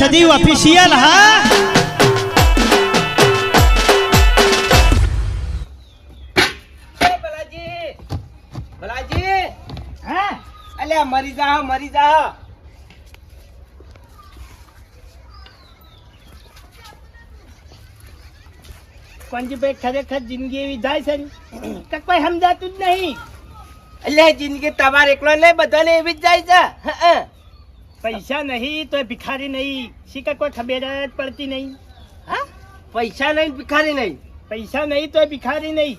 બધી ઓફિશિયલ હા ભલાજી હા અલ્યા મરી જા કોંજીભાઈ ખરેખર જિંદગી એવી જાય છે ને કોઈ સમજાતું જ નહીં. એટલે જિંદગી તમારે એકલો નહીં બધાને એવી જ જાય છે. પૈસા નહીં તો ભિખારી નહીં શીખા કોઈ ખબર જ પડતી નહીં. હા પૈસા નહીં ભિખારી નહીં. પૈસા નહીં તો ભિખારી નહીં.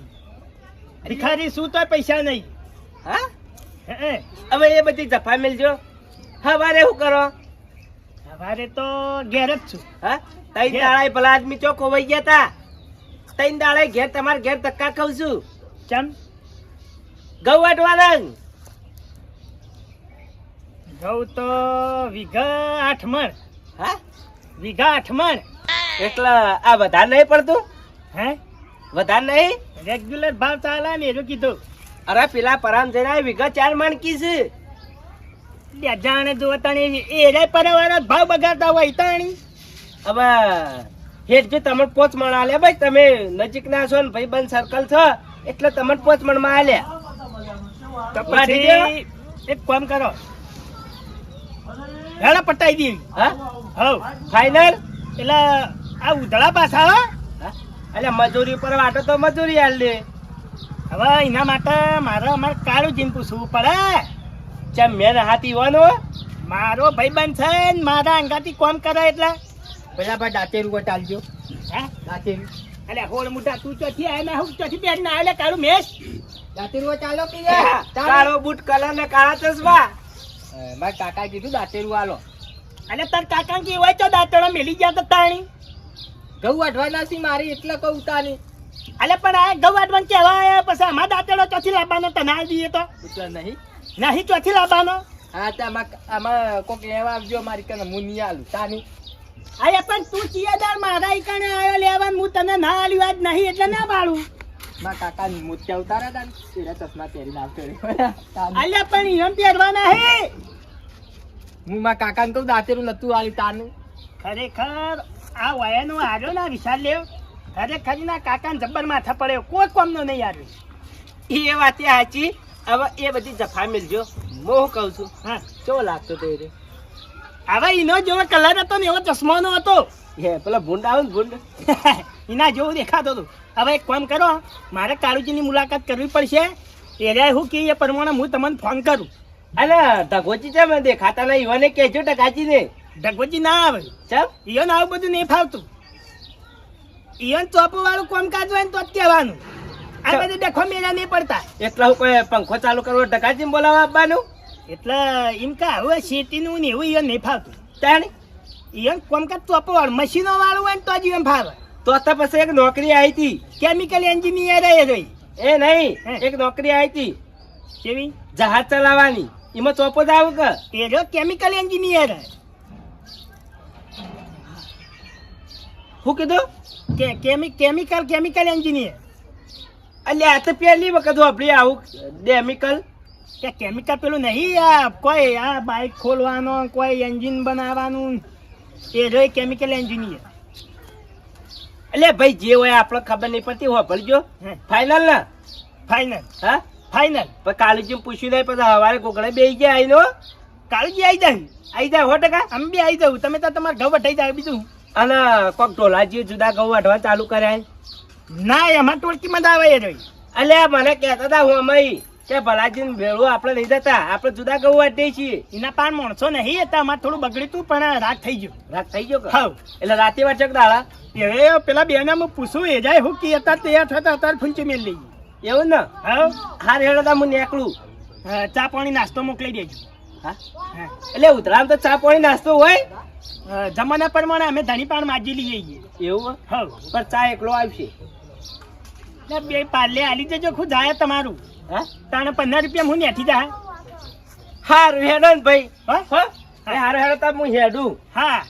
ભિખારી શું તો પૈસા નહીં. હા હવે એ બધી જફા મેલજો. હવારે શું કરો? સવારે તો ઘેર જ છું. હા તઈ દાડા ભલા આદમી ચોક હોવાઈ ગયા તા. તઈ દાડા ઘેર તમારે ઘેર ધક્કા ખાવ છું. ચમ ઘઉં વાટવાના. ઘઉં તો વીઘા 8 મણ. હા વીઘા 8 મણ એટલે આ વધારે નહીં પડતું? હે વધારે નહીં? રેગ્યુલર ભાવ ચાલે ને એવું કીધું. અરે પેલા પરામ જઈને વીઘા 4 મણ કીધું. જાણે જો તાણી એ પરવાળા ભાવ બગાડતા હોય તાણી. હવે હેઠ જો તમને 5 મણ આલે ભાઈ, તમે નજીક ના છો ને ભાઈબંધ સર્કલ છો એટલે તમને 5 મણ માં આલ્યા. તો પછી એક કામ કરો, હેડા પટાઈ દેવી. હા હવ ફાઈનલ. એટલે આ ઉધળા પાછા હો. એટલે મજૂરી ઉપર વાટો તો મજૂરી આલ દે. હવે એના માટે મારે અમારે કાળું જીન પૂછવું પડે. ચમ મેં હાથી વાનો મારો ભાઈબંધ છે ને મારા અંગાથી કોમ કરે એટલે પેલા ભાઈ દાંતેરું વટાલજો. હે દાંતેરું એટલે હોળ મોટા તું ચોથી આય ને હું ચોથી બેન ના એટલે કાળું મેસ દાંતેરું ચાલો કે કાળો બૂટ કલર ને કાળા ચશ્મા. મારા કાકા કીધું દાંતેરું આલો. અને તાર કાકા કે હોય તો દાંતડા મેલી ગયા તો તાણી ઘઉં વાટવાના છે મારી એટલે કહું તાની. અલે પણ આ ઘઉં વાટવાનું કહેવાય પછી અમારા દાંતડો ચોથી લાવવાનો તને આવી દઈએ તો એટલે નહીં નહીં ચોથી લાવવાનો. હા તો આમાં કોક લેવા આવજો મારી કને હું નહીં આલું તાની. અરે પણ તું ચિયાદાર મારા ઈકાણે આવ્યો લેવા હું તને ના આલી વાત નહીં એટલે ના પાડું. મારા કાકા મોતિયા ઉતારા તા તેરા ચશ્મા પહેરીને આવતો અલ્યા પણ એમ પહેરવાના હે. હું મારા કાકાને કહું દાંતેરું નતું આલી તાનું. ખરેખર આ વયાનો આવ્યો ના વિશાલ લેવ ખરેખર ના કાકાને જબ્બર માથા પડ્યો કોઈ કોમનો નહીં આવ્યો. એ વાત સાચી. હવે એ બધી જફા મેલજો. હું કહું છું હા કેવો લાગતો તો એ હવે એનો જેવો કલર હતો ને એવો ચશ્માનો હતો. હે પેલા ભૂંડ આવે ને ભૂંડ એના જેવું દેખાતો હતું. હવે એક કામ કરો, મારે કાળુજીની મુલાકાત કરવી પડશે. એરિયા શું કે એ પ્રમાણે હું તમને ફોન કરું. અરે ઢગોજી છે મને દેખાતા નહીં. ઈવાને કહેજો ટકાજી ને. ઢગવજી ના આવે. ચમ ઈયોને આવું બધું નહીં ફાવતું. ઈયોને ચોપો વાળું કામકાજ હોય ને તો જ કહેવાનું. આ બધું દેખો મેળા નહીં પડતા. એટલે હું કોઈ પંખો ચાલુ કરવો ટકાજી બોલાવવા આપવાનું. એટલે એમ કે હવે શેતીનું ને એવું ઈયોને નહીં ફાવતું. તાણી ઈયોને કામકાજ ચોપો વાળું મશીનો વાળું હોય ને તો જ એમ ફાવે. તો પછી એક નોકરી આવી હતી કેમિકલ એન્જિનિયર એ રહી. એ નહીં એક નોકરી આવી હતી કેવી જહાજ ચલાવવાની. એમાં ચોપો જ આવું કે એ જો કેમિકલ એન્જિનિયર. શું કીધું? Chemical engineer. એટલે આ તો પહેલી વખત વાપરી આવું કેમિકલ. કે કેમિકલ પેલું નહીં આ કોઈ આ બાઇક ખોલવાનો કોઈ એન્જિન બનાવવાનું એ જો કેમિકલ એન્જિનિયર. એટલે ભાઈ જે હોય આપણે ખબર નહીં પડતી હોય ભરજો. ફાઈનલ ને? ફાઈનલ. હા ફાઈનલ. પછી કાળુજી પૂછ્યું નહીં પછી સવારે કોકડે બેસી ગયા આવીનો. કાળુજી આવી જાય. આવી જાય 100%. અમે બી આવી જાઉં. તમે તો તમારા ઘઉં વટાઈ જાય બીજું. અને કોક ઢોલાજી જુદા ઘઉં વાટવા ચાલુ કર્યા. ના એમાં ટોળકીમાં જ આવે એ રહી. એટલે મને કહેતા હતા હું અમે કે ભલાજીને ભેળું આપણે લઈ જતા આપણે જુદા ઘઉં વાટીએ છીએ. એના પાન માણસો નહીં હતા. અમારે થોડું બગડ્યું હતું પણ રાત થઈ ગયું. રાત થઈ ગયો કે? હા એટલે રાતે વાંચક દાડા એ પેલા બેને હું પૂછું એ જાય હું કે હતા તૈયાર થતા અત્યારે ફૂંચી મેળ લઈએ. એવું ને? હા હાર હેડતા હું નીકળું. ચા પાણી નાસ્તો મોકલી દેજો. હા એટલે ઉતરામ તો ચા પાણી નાસ્તો હોય. જમાના પ્રમાણે અમે ધણી પાણ માજી લઈએ છીએ. એવું? હા પણ ચા એકલો આવશે. બે પાર્લે આલી દેજો ખુદ જાય તમારું. હા તાણે 15 રૂપિયા હું નેઠી જા. હારું હેડો ને ભાઈ. હા હારું હેડતા હું હેડું. હા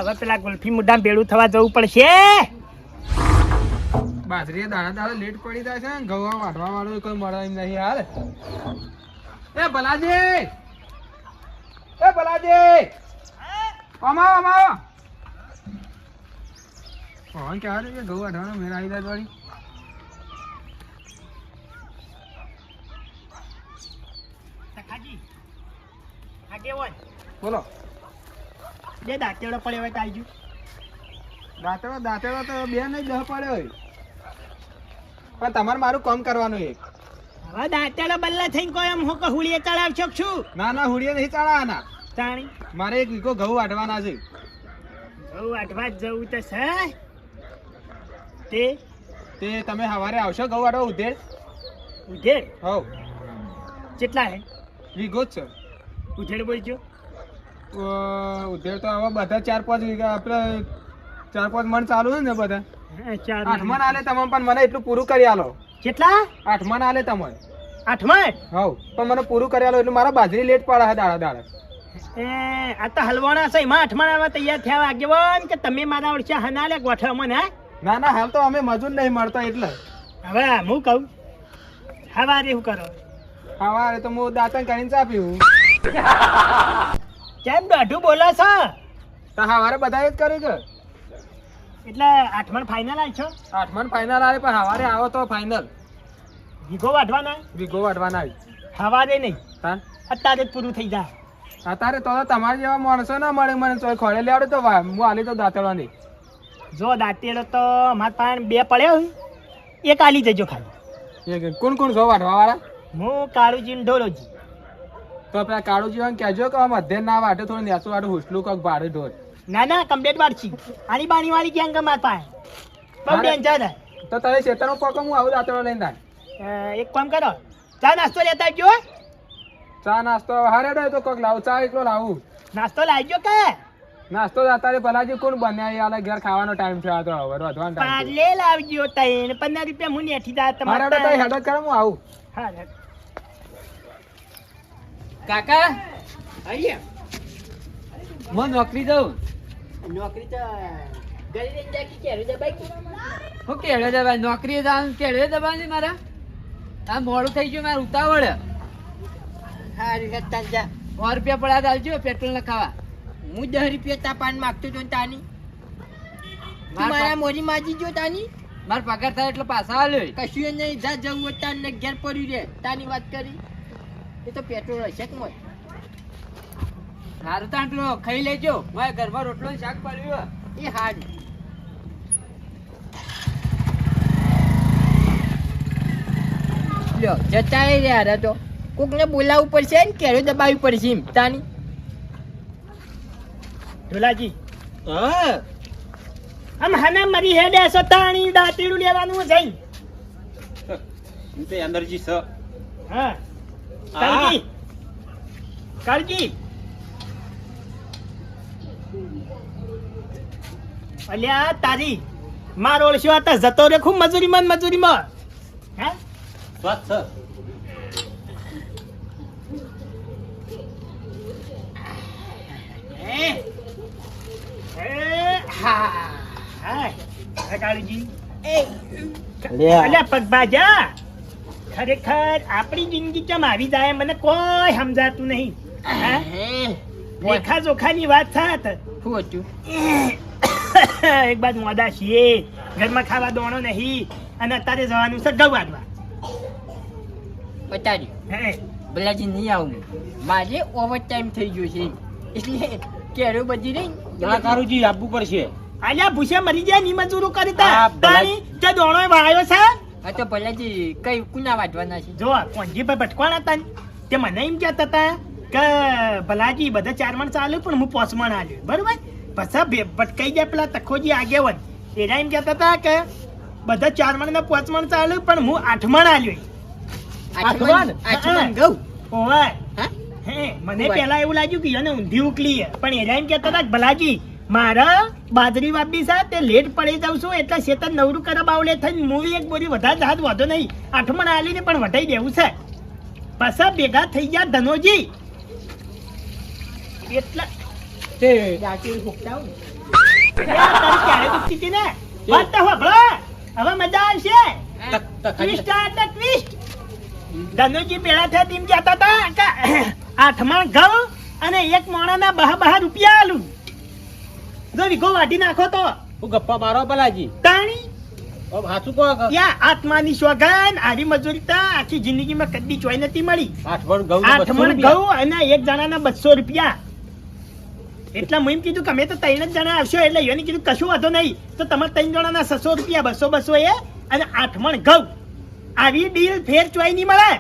હવે પેલા ગુલ્ફી મુદ્દા ભેળું થવા જવું પડશે. બાજરી દાણા દાણા લેટ પડી જાય છે ને ઘઉં વાટવા વાળો કોઈ મળે એમ નહીં યાર. એ ભલાજી આમાં કોણ કહેવા દે કે ઘઉં વાઢવાનો મેળ આવી જાય વાળી સખાજી આગેવાન બોલો બે દાંતેડો પડ્યો હોય તો આવજો. દાંતેડો તો બે નહીં દહ પડ્યો હોય પણ તમારે મારું કામ કરવાનું એક હવે દાંતેડો બલ્લા થઈને કોઈ એમ હું કે હુળીએ ચડાવશો કે શું ના હુડીએ નહીં ચડાવવાના તાણી મારે એક વીઘો ઘઉં વાઢવાના છે ઘઉં વાઢવા જ જવું તો છે તે તમે સવારે આવશો ઘઉં વાઢવા ઉધેર ઉધેડ હવ કેટલા હે વીઘો જ છે ઉધેડ બોલજો. ઉધેર તો હવે બધા 4-5 વીઘા આપણે 4-5 મણ ચાલુ છે ને બધા હા, 4 8 મણ આલે તમે પણ મને એટલું પૂરું કરી આલો કેટલા 8 મણ આલે તમે 8 મણ હવ પણ મને પૂરું કરી આલો એટલે મારા બાજરી લેટ પડે છે દાડા એ આ તો હલવાણા છે એમાં 8 મણ આવવા તૈયાર થયા આગેવાન કે તમે મારા ઓળખ્યા હના લે ગોઠવા મને હા ના હાલ તો અમે મજૂર નહીં મળતો એટલે હવે હું કહું હવારે શું કરો સવારે તો હું દાંતણ કરીને ચા પીવું કેમ દોઢું બોલો છો તો સવારે બધા જ કર્યું છે એટલે 8 મણ ફાઇનલ આવી છો 8 મણ ફાઇનલ આવે પણ સવારે આવો તો ફાઇનલ વીઘો વાઢવાના વીઘો વાઢવાના આવી હવારે નહીં હા અત્યારે જ પૂરું થઈ જાય. અત્યારે તો તમારા જેવા માણસો ના મળે મને તો ખોળે લેવડે તો હું આલી તો દાંતેડો નહીં જો દાંતેડો તો મારા પાસે 2 પડ્યો હોય એક આલી જજો ખાલી. કોણ છો વાઢવા વાળા હું કાળુજી ને ઢોરોજી. તો પેલા કાળુ જીવન કહેજો કે આમ અધ્યયન ના વાટે થોડું નેસું વાટું હુસલું કોક ભાડે ઢોર ના કમ્પ્લેટ વાળછી આની બાણી વાળી ક્યાં કે મારા પાસે બહુ ડેન્જર તો તારે ખેતરનો પકો હું આવું દાંતેડો લઈને થાય એક કામ કરો ચા નાસ્તો લેતા આવજો હો. ચા નાસ્તો હારે ડે તો કોક લાવું ચા એકલો લાવું નાસ્તો લાવજો કે નાસ્તો અત્યારે ભલાજી કોણ બન્યા યાર ઘેર ખાવાનો ટાઈમ થયો તો હવે રોધવાનો ટાઈમ પાર્લે લાવજો 15 રૂપિયા હું નેઠી દા મારા તો તમારે હેડો કરે હું આવું હા કાકા અહીંયા હું નોકરી જાઉં નોકરી તો ગરી રહી જાય કે કેરી દબાઈ હું કેળે દબાઈ નોકરી જવાનું કેળે દબાવી મારા આ મોડું થઈ ગયું મારે ઉતાવળ હારી રત્તા જા 100 રૂપિયા પડ્યા આવજો પેટ્રોલ ના ખાવા હું 10 રૂપિયા તાપાન માંગતો તો તાની મારા મોરી માજી જો તાની મારો પગાર થાય એટલે પાછા આલ્યો કશું નહીં જા જવું હોય તાન ને ઘેર પડ્યું રે તાની વાત કરી એ તો પેટ્રોલ હશે કે મોય સારું તો આટલો ખાઈ લેજો મારા ઘરમાં રોટલો ને શાક પડ્યું એ હારી લ્યો જતા રહ્યા તો કોકને બોલાવવું પડશે ને કેરો દબાવવી પડશે એમ તાની ઢોલાજી હા આમ હાના મરી હેડે છો તાણી દાંતીડું લેવાનું જઈ તે અંદરજી સ હા કાળજી કાળજી અલ્યા તારી મારો ઓળશો હતા જતો રે ખૂબ મજૂરીમાં હે વાત સર ખરેખર આપણી જિંદગી કેમ આવી જાય મને કોઈ સમજાતું નહીં લેખા જોખાની વાત થાત શું હતું એક બાજુ મોડા છીએ ઘરમાં ખાવા દોણો નહીં અને અત્યારે જવાનું છે ઘઉં વાળવા બતાડી બલાજી નહીં આવું મારે ઓવર ટાઈમ થઈ ગયો છે એટલે કેરો બધી રહી કલાકારોજી આપવું પડશે આલ્યા ભૂસે મરી જાય ની મજૂરો કરતા તાણી તે દોણો વાળ્યો છે હા તો બલાજી કઈ કુના વાંચવાના છે જો કોંજી પર ભટકવાના હતા ને તે મને એમ કહેતા હતા કે ભલાજી બધા 4 મણ ચાલ્યું પણ હું 5 મણ આલ્યું બરોબર પછી ભટકાઈ ગયા પેલા તખોજી આગેવન એના એમ કહેતા હતા કે બધા 4 મણ ને 5 મણ ચાલ્યું પણ હું 8 મણ આલ્યું ઘઉં ઓય હે મને પેલા એવું લાગ્યું કે એને ઊંધી ઉકલી પણ એના એમ કહેતા હતા કે ભલાજી મારા બાજરી વાપી છે તે લેટ પડી જાઉં છું એટલે શેતર નવરું કરવા બાવલે થઈને મૂવી એક બોરી વધારે હાથ વધો નહીં 8 મણ આલીને પણ વટાઈ દેવું છે પાછા ભેગા થઈ ગયા ધનોજી એટલા તે દાટી ફૂકતા હું તારી ક્યારે દુખતી હતી ને વાત તો સાંભળો હવે મજા આવશે ટ્વિસ્ટ આફ્ટર ટ્વિસ્ટ ધનોજી પેલા થયા તેમ કહેતા હતા કે 8 મણ ઘઉં અને એક માણાના 12 રૂપિયા આલું જો વીઘો વાઢી નાખો તો હું ગપ્પા મારો બલાજી તાણી હવે હાચું કહો કે યા આત્માની સોગન આવી મજૂરી તો આખી જિંદગીમાં કદી ચોઈ નથી મળી 8 મણ ઘઉં 8 મણ ઘઉં અને એક જણાના 200 રૂપિયા એટલા હું એમ કીધું કે અમે તો 3 જ જણા આવશો એટલે એને કીધું કશું વાંધો નહીં તો તમારે 3 જણાના 600 રૂપિયા 200 એ અને 8 મણ ઘઉં આવી ડીલ ફેર ચોઈ નહીં મળે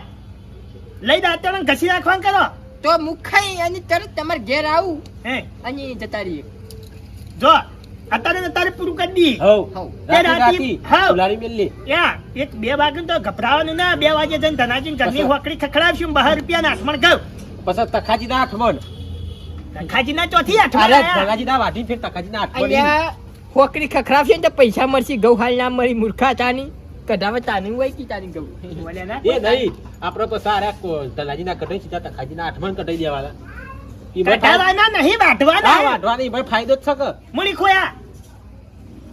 લઈ દાંતણ ઘસી રાખવાનું કરો તો મુખાઈ અને તરત તમારે ઘેર આવું હે અને જતા રહીએ. જો અત્યારે પૂરું કરી દી હવ હવ. તે રાતી હાવ. ફુલારી મેલી યા 1-2 વાગે તો ગભરાવાનું ના 2 વાગે જઈને ધનાજી ઘરની હોકડી ખખડાવશું 12 રૂપિયા 8 મણ ઘઉં પછી તખાજી ના 8 મણ ખાજીના ચોથી 8 અરે મણ આયા. ધનાજી ના વાઢી ફેર તખાજી ના 8 મણ અહીંયા હોકરી ખખરાવશે ને તો પૈસા મળશે. ઘઉં હાલ ના મળી મૂર્ખા તાની કઢાવે તાની હોય કે તાની ઘઉં. બોલે ના એ નહીં આપણે તો સારા ધનાજી ના કઢાઈ સીધા તખાજી ના 8 મણ કઢાઈ દેવાના ઈ ભાઈ કઢાવાના નહીં વાઢવાના વાઢવાની ભાઈ ફાયદો જ છે કે મૂળી ખોયા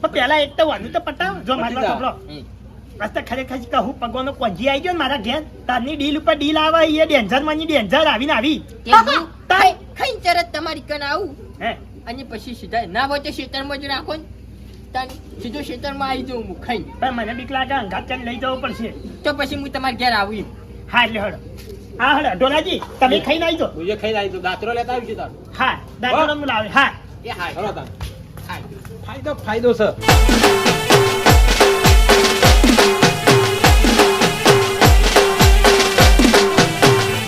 પણ પેલા એક તો વાનું તો પટાવ જો મારો પટી કપડો હમ. રસ્તા ખરેખર કહું પગોનો કોંજી આવી ગયો ને મારા ઘેર તારની ડીલ ઉપર ડીલ આવે એ ડેન્જર માની ડેન્જર આવીને આવી તેનું ખાઈને તરત તમારી કન આવું હે અને પછી સીધા ના હોય તો ખેતરમાં જ રાખો ને તાની સીધો ખેતરમાં આવી જાઉં હું ખાઈને. પણ મને બીક લાગે અંગાત ચાલી લઈ જવું પડશે તો પછી હું તમારા ઘેર આવું. હા એટલે હળો હા હળો ડોલાજી તમે ખાઈને આવી જાઓ તુજે ખાઈ આવી તો દાતરો લેતા આવીશું તાર હા દાદા હું લાવે હા એ હા ચલો તાર ફાયદો ફાયદો છે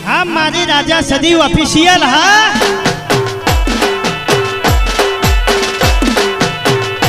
હા મારી રાજા સદી ઓફિશિયલ હા